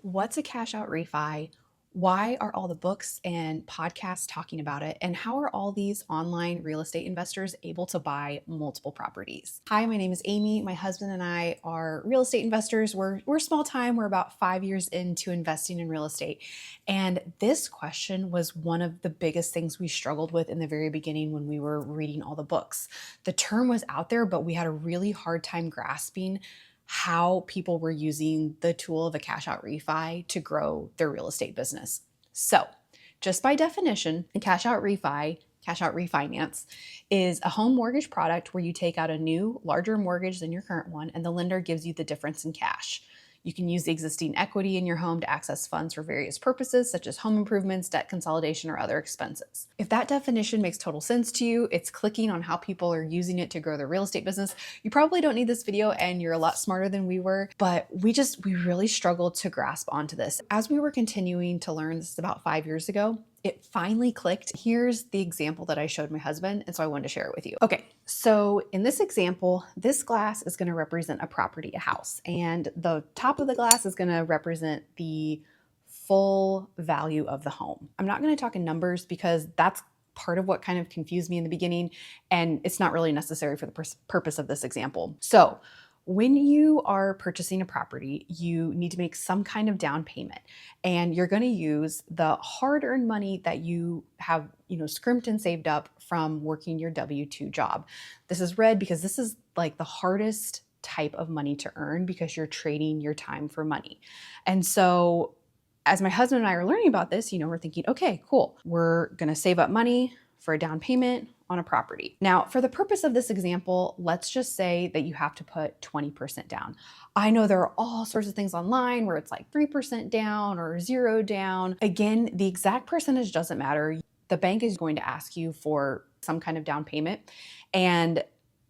What's a cash out refi? Why are all the books and podcasts talking about it? And how are all these online real estate investors able to buy multiple properties? Hi, my name is Amy. My husband and I are real estate investors. We're small time. We're about 5 years into investing in real estate. And this question was one of the biggest things we struggled with in the very beginning when we were reading all the books. The term was out there, but we had a really hard time grasping how people were using the tool of a cash out refi to grow their real estate business. So, just by definition, a cash out refinance, is a home mortgage product where you take out a new, larger mortgage than your current one, and the lender gives you the difference in cash. You can use the existing equity in your home to access funds for various purposes, such as home improvements, debt consolidation, or other expenses. If that definition makes total sense to you, it's clicking on how people are using it to grow their real estate business. You probably don't need this video and you're a lot smarter than we were, but we really struggled to grasp onto this. As we were continuing to learn, this is about 5 years ago, it finally clicked. Here's the example that I showed my husband, and so I wanted to share it with you. Okay, so in this example, this glass is going to represent a property, a house, and the top of the glass is going to represent the full value of the home. I'm not going to talk in numbers because that's part of what kind of confused me in the beginning, and it's not really necessary for the purpose of this example. So when you are purchasing a property, you need to make some kind of down payment, and you're going to use the hard-earned money that you have, scrimped and saved up from working your W-2 job. This is red because this is like the hardest type of money to earn because you're trading your time for money. And so as my husband and I are learning about this, we're thinking, okay, cool. We're going to save up money for a down payment on a property. Now, for the purpose of this example, let's just say that you have to put 20% down. I know there are all sorts of things online where it's like 3% down or 0 down. Again, the exact percentage doesn't matter. The bank is going to ask you for some kind of down payment. And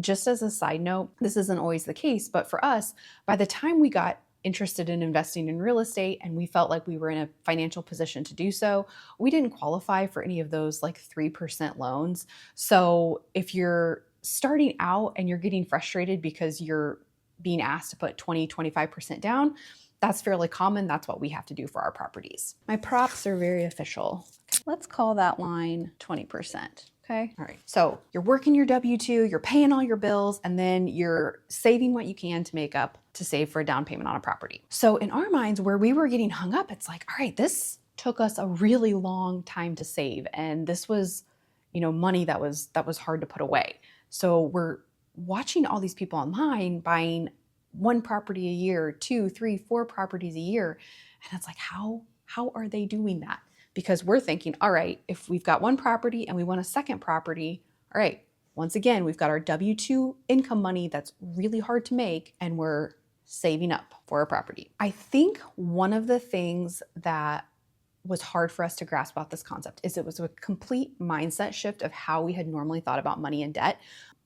just as a side note, this isn't always the case, but for us, by the time we got interested in investing in real estate and we felt like we were in a financial position to do so, we didn't qualify for any of those like 3% loans. So if you're starting out and you're getting frustrated because you're being asked to put 20-25% down, that's fairly common. That's what we have to do for our properties. My props are very official. Let's call that line 20%. Okay. All right. So you're working your W-2, you're paying all your bills, and then you're saving what you can to make up to save for a down payment on a property. So in our minds, where we were getting hung up, it's like, all right, this took us a really long time to save. And this was, money that was hard to put away. So we're watching all these people online buying one property a year, 2, 3, 4 properties a year. And it's like, how are they doing that? Because we're thinking, all right, if we've got one property and we want a second property, all right, once again, we've got our W-2 income money that's really hard to make, and we're saving up for a property. I think one of the things that was hard for us to grasp about this concept is it was a complete mindset shift of how we had normally thought about money and debt.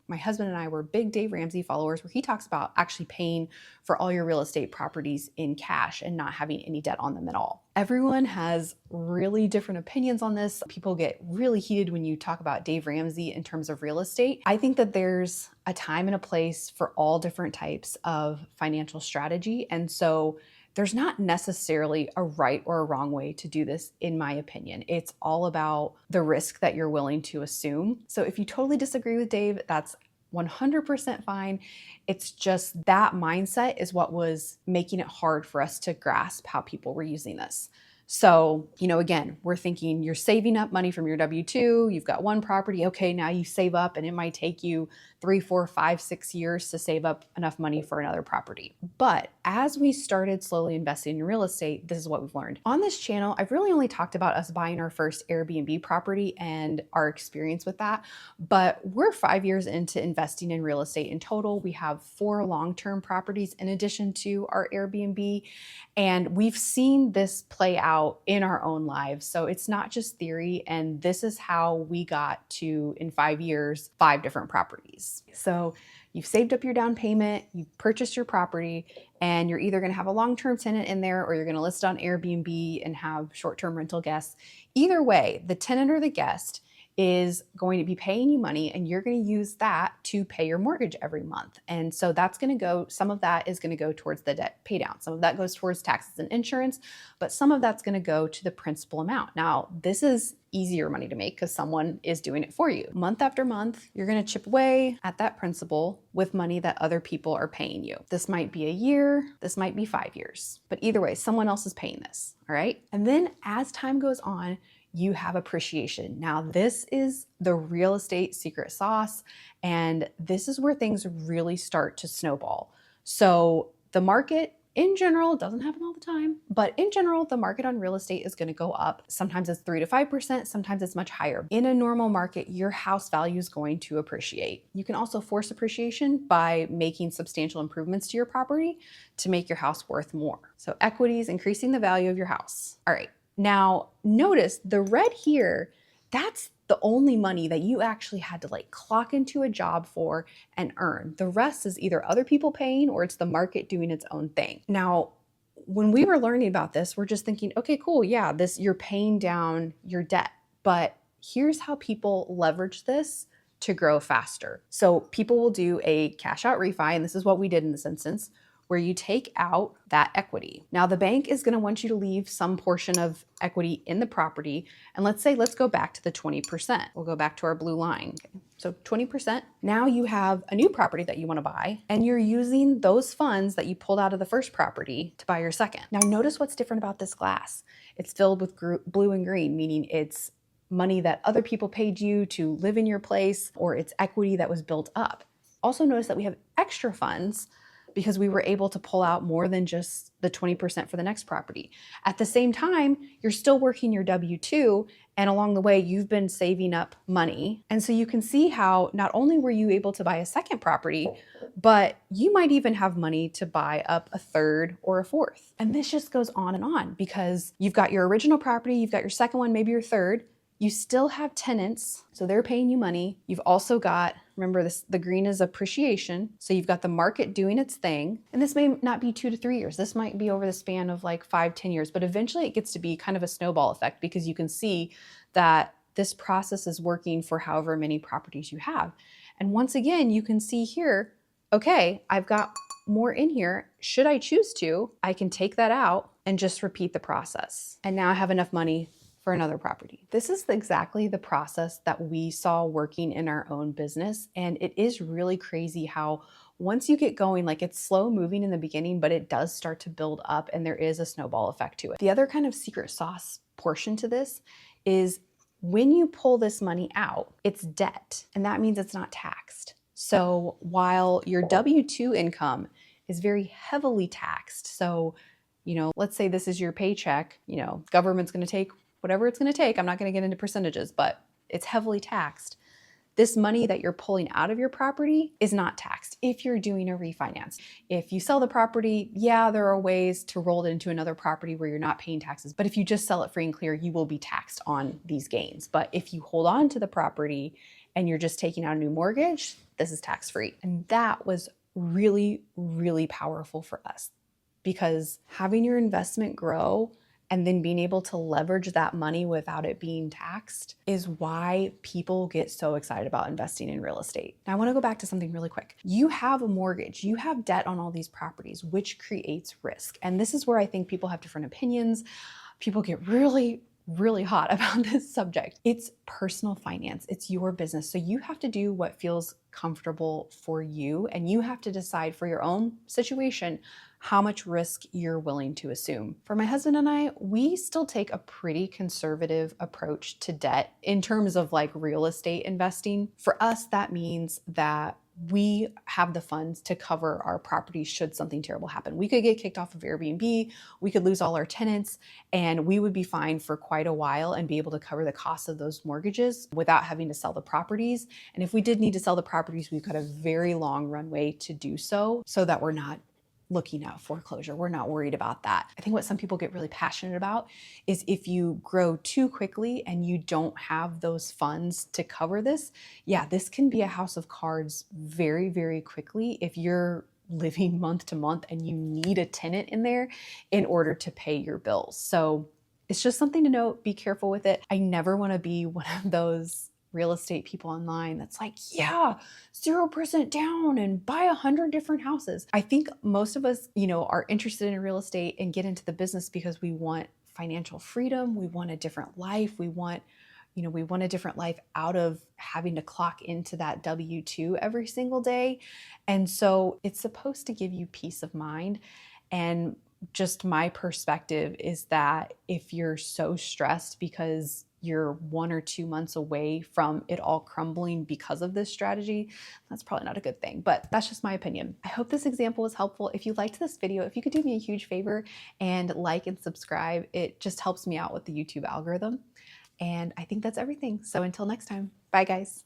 My husband and I were big Dave Ramsey followers, where he talks about actually paying for all your real estate properties in cash and not having any debt on them at all. Everyone has really different opinions on this. People get really heated when you talk about Dave Ramsey in terms of real estate. I think that there's a time and a place for all different types of financial strategy. And so there's not necessarily a right or a wrong way to do this, in my opinion. It's all about the risk that you're willing to assume. So if you totally disagree with Dave, that's 100% fine. It's just that mindset is what was making it hard for us to grasp how people were using this. So, again, we're thinking you're saving up money from your W-2, you've got one property, okay, now you save up, and it might take you 3, 4, 5, 6 years to save up enough money for another property. But as we started slowly investing in real estate, this is what we've learned. On this channel, I've really only talked about us buying our first Airbnb property and our experience with that, but we're 5 years into investing in real estate in total. We have 4 long-term properties in addition to our Airbnb, and we've seen this play out in our own lives. So it's not just theory. And this is how we got to, in 5 years, 5 different properties. So you've saved up your down payment, you've purchased your property, and you're either going to have a long-term tenant in there or you're going to list it on Airbnb and have short-term rental guests. Either way, the tenant or the guest is going to be paying you money, and you're going to use that to pay your mortgage every month. And so that's going to go, some of that is going to go towards the debt pay down. Some of that goes towards taxes and insurance, but some of that's going to go to the principal amount. Now, this is easier money to make because someone is doing it for you. Month after month, you're going to chip away at that principal with money that other people are paying you. This might be a year, this might be 5 years, but either way, someone else is paying this, all right? And then as time goes on, you have appreciation. Now, this is the real estate secret sauce, and this is where things really start to snowball. So the market in general, doesn't happen all the time, but in general, the market on real estate is going to go up. Sometimes it's 3 to 5%, sometimes it's much higher. In a normal market, your house value is going to appreciate. You can also force appreciation by making substantial improvements to your property to make your house worth more. So equity is increasing the value of your house. All right, now notice the red here, that's the only money that you actually had to like clock into a job for and earn. The rest is either other people paying or it's the market doing its own thing. Now, when we were learning about this, we're just thinking, okay, cool, yeah, this, you're paying down your debt. But here's how people leverage this to grow faster. So people will do a cash out refi, and this is what we did in this instance, where you take out that equity. Now the bank is going to want you to leave some portion of equity in the property. And let's go back to the 20%. We'll go back to our blue line. Okay. So 20%. Now you have a new property that you want to buy, and you're using those funds that you pulled out of the first property to buy your second. Now notice what's different about this glass. It's filled with blue and green, meaning it's money that other people paid you to live in your place, or it's equity that was built up. Also notice that we have extra funds because we were able to pull out more than just the 20% for the next property. At the same time, you're still working your W-2, and along the way, you've been saving up money. And so you can see how not only were you able to buy a second property, but you might even have money to buy up a third or a fourth. And this just goes on because you've got your original property, you've got your second one, maybe your third. You still have tenants, so they're paying you money. You've also got, remember this, the green is appreciation. So you've got the market doing its thing. And this may not be 2 to 3 years. This might be over the span of like 5, 10 years, but eventually it gets to be kind of a snowball effect because you can see that this process is working for however many properties you have. And once again, you can see here, okay, I've got more in here. Should I choose to, I can take that out and just repeat the process. And now I have enough money for another property. This is exactly the process that we saw working in our own business. And it is really crazy how once you get going, like it's slow moving in the beginning, but it does start to build up and there is a snowball effect to it. The other kind of secret sauce portion to this is when you pull this money out, it's debt, and that means it's not taxed. So while your W-2 income is very heavily taxed, so, let's say this is your paycheck, government's going to take whatever it's going to take. I'm not going to get into percentages, but it's heavily taxed. This money that you're pulling out of your property is not taxed if you're doing a refinance. If you sell the property, yeah, there are ways to roll it into another property where you're not paying taxes. But if you just sell it free and clear, you will be taxed on these gains. But if you hold on to the property and you're just taking out a new mortgage, this is tax-free. And that was really, really powerful for us because having your investment grow and then being able to leverage that money without it being taxed is why people get so excited about investing in real estate. Now, I want to go back to something really quick. You have a mortgage, you have debt on all these properties, which creates risk. And this is where I think people have different opinions. People get really hot about this subject. It's personal finance. It's your business. So you have to do what feels comfortable for you, and you have to decide for your own situation how much risk you're willing to assume. For my husband and I, we still take a pretty conservative approach to debt in terms of like real estate investing. For us, that means that we have the funds to cover our property should something terrible happen. We could get kicked off of Airbnb, we could lose all our tenants, and we would be fine for quite a while and be able to cover the costs of those mortgages without having to sell the properties. And if we did need to sell the properties, we've got a very long runway to do so that we're not looking at foreclosure. We're not worried about that. I think what some people get really passionate about is if you grow too quickly and you don't have those funds to cover this, yeah, this can be a house of cards very, very quickly if you're living month to month and you need a tenant in there in order to pay your bills. So it's just something to note, be careful with it. I never want to be one of those real estate people online that's like, yeah, 0% down and buy 100 different houses. I think most of us, are interested in real estate and get into the business because we want financial freedom. We want a different life. We want a different life out of having to clock into that W-2 every single day. And so it's supposed to give you peace of mind. And just my perspective is that if you're so stressed because you're 1 or 2 months away from it all crumbling because of this strategy, that's probably not a good thing. But that's just my opinion. I hope this example was helpful. If you liked this video, if you could do me a huge favor and like and subscribe, it just helps me out with the YouTube algorithm. And I think that's everything. So until next time, bye guys.